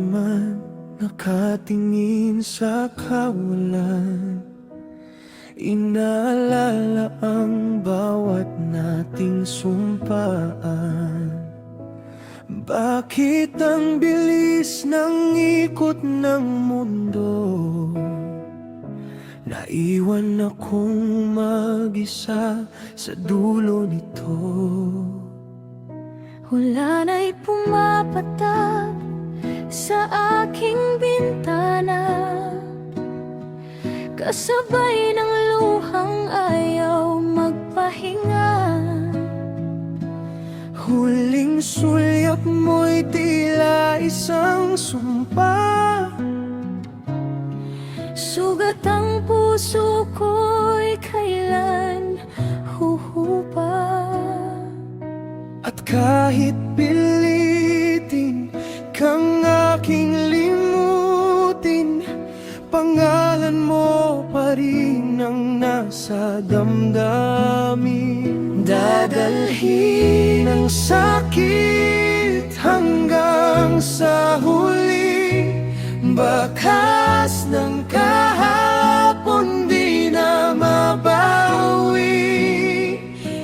man nakatingin sa kawalan, inaalala ang bawat nating sumpaan. Bakit ang bilis ng ikot ng mundo? Naiwan akong mag-isa sa dulo nito. Ulan ay pumapatak sa aking bintana, kasabay ng luhang ayaw magpahinga. Huling sulyap mo'y tila isang sumpa, sugat ang puso ko'y kailan huhupa. at kahit pilitin kang aking limutin, pangalan mo pa rin ang nasa damdamin. Dadalhin ang sakit hanggang sa huli, bakas ng kahapon di na mabawi.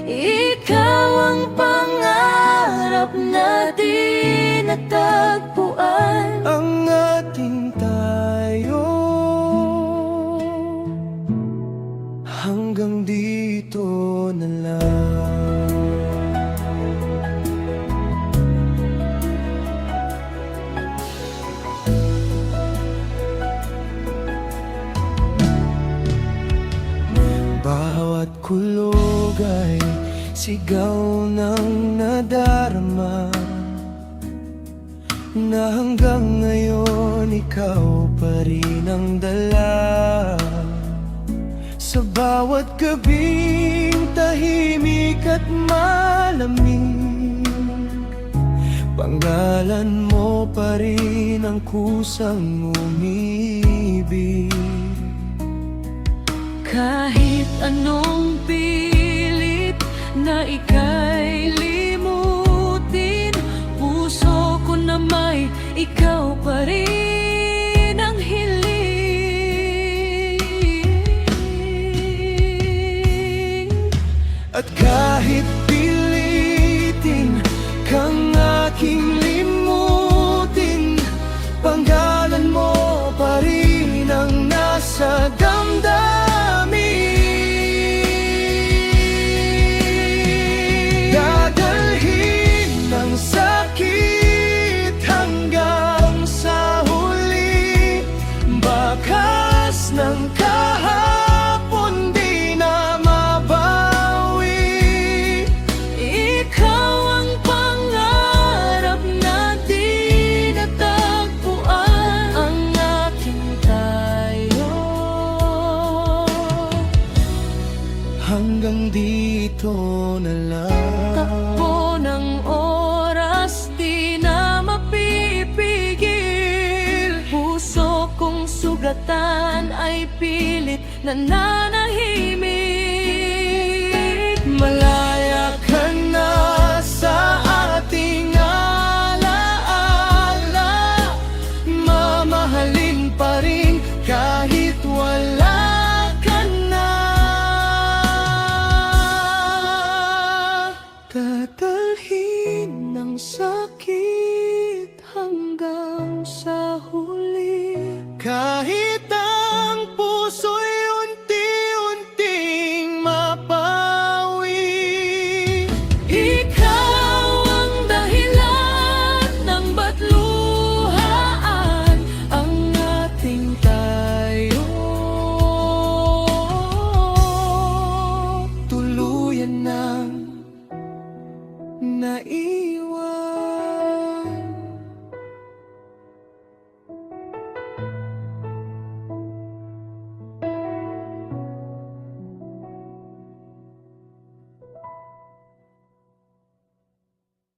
Ikaw ang pangarap na di natagpuan, Ang ating tayo hanggang dito na lang. Bawat kulog ay sigaw ng nadarama, na hanggang ngayon ikaw pa rin ang dala. Sa bawat gabing tahimik at malamig, pangalan mo pa rin ang kusang umibig. kahit anong pilit na ika'y limutin, puso ko na may ikaw pa rin ang hiling. At kahit pilitin kang aking limutin, pangalan mo pa rin ang nasa damdamin. Dadalhin ang sakit hanggang sa huli, bakas ng kahapon di na mabawi. Ikaw ang pangarap na di natagpuan, ang aking tayo Hanggang dito na lang. takbo ng oras di na mapipigil, puso kong sugatan ay pilit nananahimik. Malayo